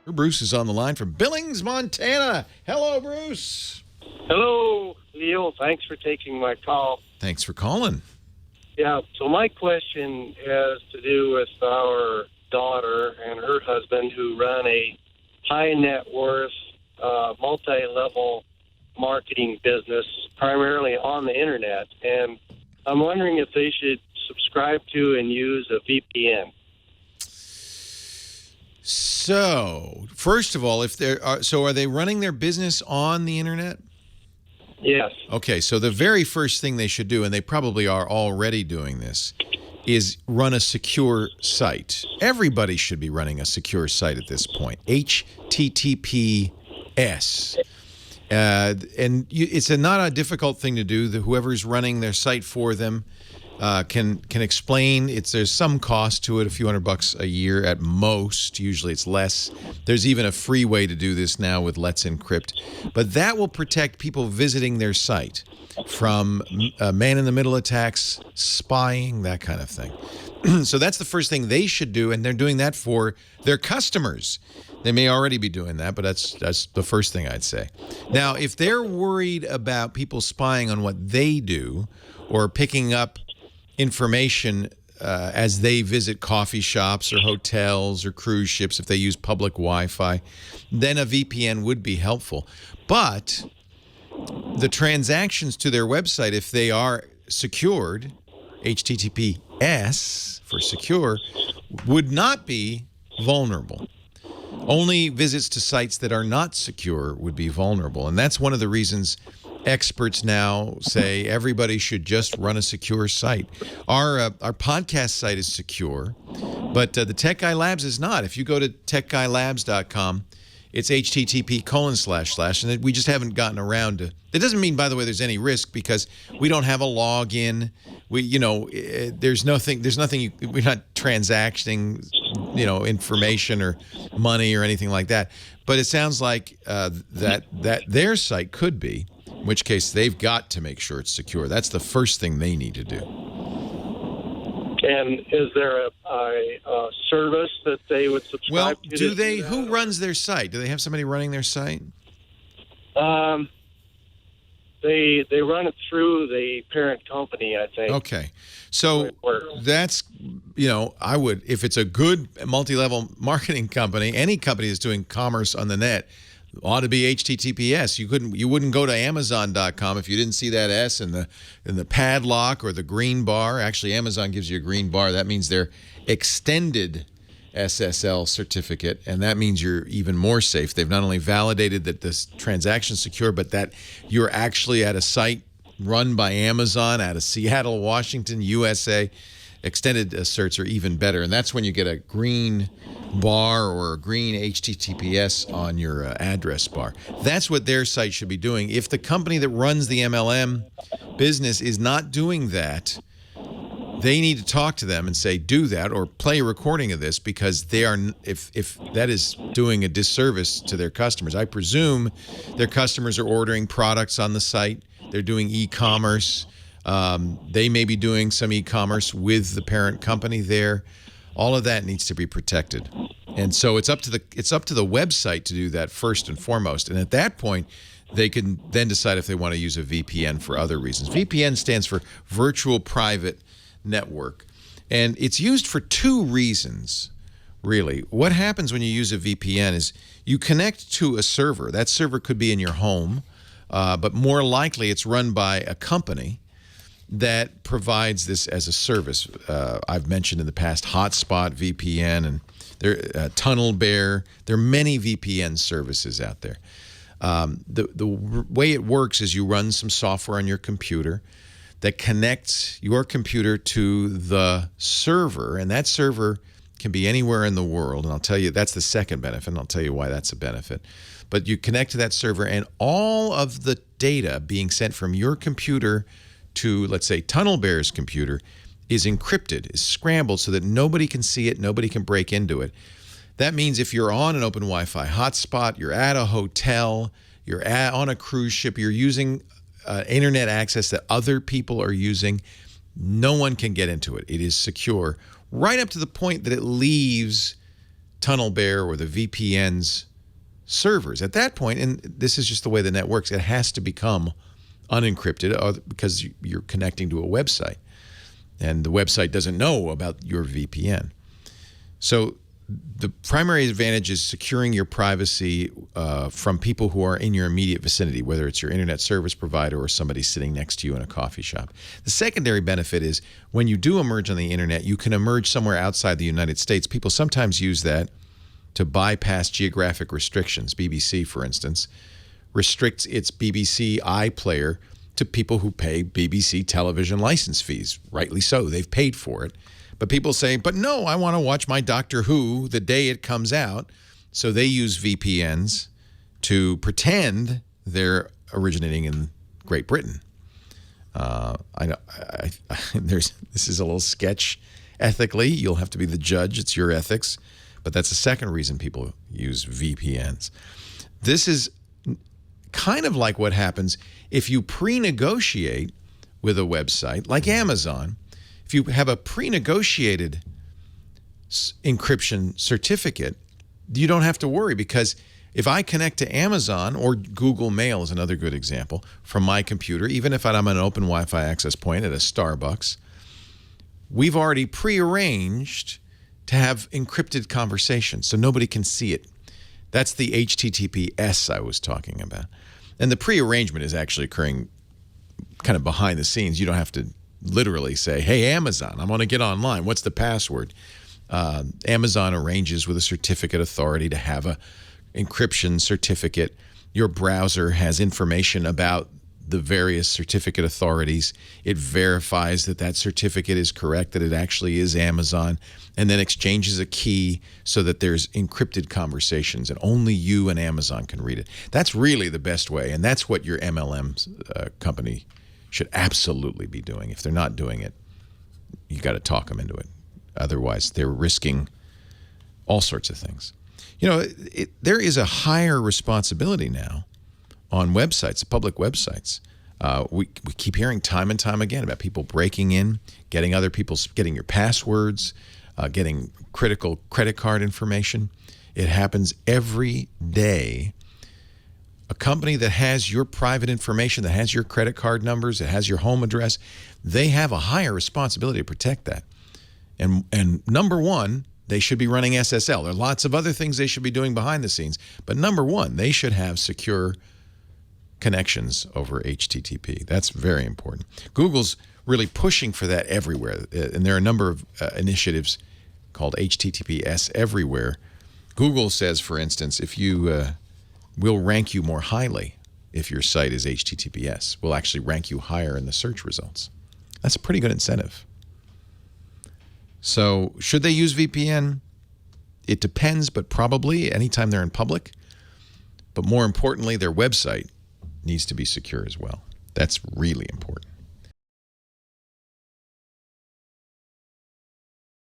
Bruce is on the line from Billings, Montana. Hello, Bruce. Hello, Neil. Thanks for taking my call. Thanks for calling. Yeah, so my question has to do with our daughter and her husband who run a high net worth, multi-level marketing business, primarily on the internet. And I'm wondering if they should subscribe to and use a VPN. So, first of all, are they running their business on the internet? Yes. Okay, so the very first thing they should do, and they probably are already doing this, is run a secure site. Everybody should be running a secure site at this point. HTTPS. It's not a difficult thing to do. Whoever's running their site for them can explain. There's some cost to it, a few $100 a year at most. Usually it's less. There's even a free way to do this now with Let's Encrypt. But that will protect people visiting their site from man-in-the-middle attacks, spying, that kind of thing. So that's the first thing they should do, and they're doing that for their customers. They may already be doing that, but that's the first thing I'd say. Now, if they're worried about people spying on what they do or picking up information as they visit coffee shops or hotels or cruise ships, if they use public Wi-Fi, then a VPN would be helpful. But the transactions to their website, if they are secured, HTTPS for secure, would not be vulnerable. Only visits to sites that are not secure would be vulnerable. And that's one of the reasons experts now say everybody should just run a secure site. Our podcast site is secure, but the Tech Guy Labs is not. If you go to techguylabs.com, it's http:// and we just haven't gotten around to. That doesn't mean, by the way, there's any risk because we don't have a login. There's nothing. We're not transacting, information or money or anything like that. But it sounds like that their site could be. In which case, they've got to make sure it's secure. That's the first thing they need to do. And is there a service that they would subscribe well, to? Do they? Who runs their site? Do they have somebody running their site? They run it through the parent company, I think. Okay. So that's, I would, if it's a good multi-level marketing company, any company that's doing commerce on the net, ought to be HTTPS. You wouldn't go to Amazon.com if you didn't see that S in the padlock or the green bar. Actually, Amazon gives you a green bar. That means they're extended SSL certificate, and that means you're even more safe. They've not only validated that this transaction's secure, but that you're actually at a site run by Amazon out of Seattle, Washington, USA. Extended certs are even better, and that's when you get a green bar or a green HTTPS on your address bar. That's what their site should be doing. If the company that runs the MLM business is not doing that, they need to talk to them and say, do that, or play a recording of this, because they are, if that is doing a disservice to their customers. I presume their customers are ordering products on the site. They're doing e-commerce. They may be doing some e-commerce with the parent company there. All of that needs to be protected. And so it's up to the website to do that first and foremost. And at that point, they can then decide if they want to use a VPN for other reasons. VPN stands for Virtual Private Network. And it's used for two reasons, really. What happens when you use a VPN is you connect to a server. That server could be in your home, but more likely it's run by a company that provides this as a service. I've mentioned in the past Hotspot VPN and Tunnel Bear. There are many VPN services out there. The way it works is you run some software on your computer that connects your computer to the server, and that server can be anywhere in the world. And I'll tell you, that's the second benefit, and I'll tell you why that's a benefit. But you connect to that server, and all of the data being sent from your computer to, let's say, Tunnel Bear's computer is encrypted, is scrambled so that nobody can see it, nobody can break into it. That means if you're on an open Wi-Fi hotspot, you're at a hotel, you're on a cruise ship, you're using internet access that other people are using, no one can get into it. It is secure, right up to the point that it leaves Tunnel Bear or the VPN's servers. At that point, and this is just the way the net works, it has to become unencrypted because you're connecting to a website. And the website doesn't know about your VPN. So the primary advantage is securing your privacy from people who are in your immediate vicinity, whether it's your internet service provider or somebody sitting next to you in a coffee shop. The secondary benefit is when you do emerge on the internet, you can emerge somewhere outside the United States. People sometimes use that to bypass geographic restrictions. BBC, for instance, restricts its BBC iPlayer to people who pay BBC television license fees. Rightly so. They've paid for it. But people say, but no, I want to watch my Doctor Who the day it comes out. So they use VPNs to pretend they're originating in Great Britain. This is a little sketch ethically. You'll have to be the judge. It's your ethics. But that's the second reason people use VPNs. This is kind of like what happens if you pre-negotiate with a website like Amazon. If you have a pre-negotiated encryption certificate, you don't have to worry, because if I connect to Amazon, or Google Mail is another good example, from my computer, even if I'm an open Wi-Fi access point at a Starbucks, we've already pre-arranged to have encrypted conversations so nobody can see it. That's the HTTPS I was talking about. And the pre-arrangement is actually occurring kind of behind the scenes. You don't have to literally say, hey, Amazon, I want to get online. What's the password? Amazon arranges with a certificate authority to have a encryption certificate. Your browser has information about the various certificate authorities. It verifies that that certificate is correct, that it actually is Amazon, and then exchanges a key so that there's encrypted conversations and only you and Amazon can read it. That's really the best way, and that's what your MLM company should absolutely be doing. If they're not doing it, you got to talk them into it. Otherwise, they're risking all sorts of things. You know, there is a higher responsibility now on websites, public websites. We keep hearing time and time again about people breaking in, getting your passwords, getting critical credit card information. It happens every day. A company that has your private information, that has your credit card numbers, that has your home address, they have a higher responsibility to protect that. And number one, they should be running SSL. There are lots of other things they should be doing behind the scenes, but number one, they should have secure connections over HTTP. That's very important. Google's really pushing for that everywhere, and there are a number of initiatives called HTTPS everywhere. Google says, for instance, if you we'll rank you more highly if your site is HTTPS. We'll actually rank you higher in the search results. That's a pretty good incentive. So should they use VPN? It depends, but probably anytime they're in public. But more importantly, their website needs to be secure as well. That's really important.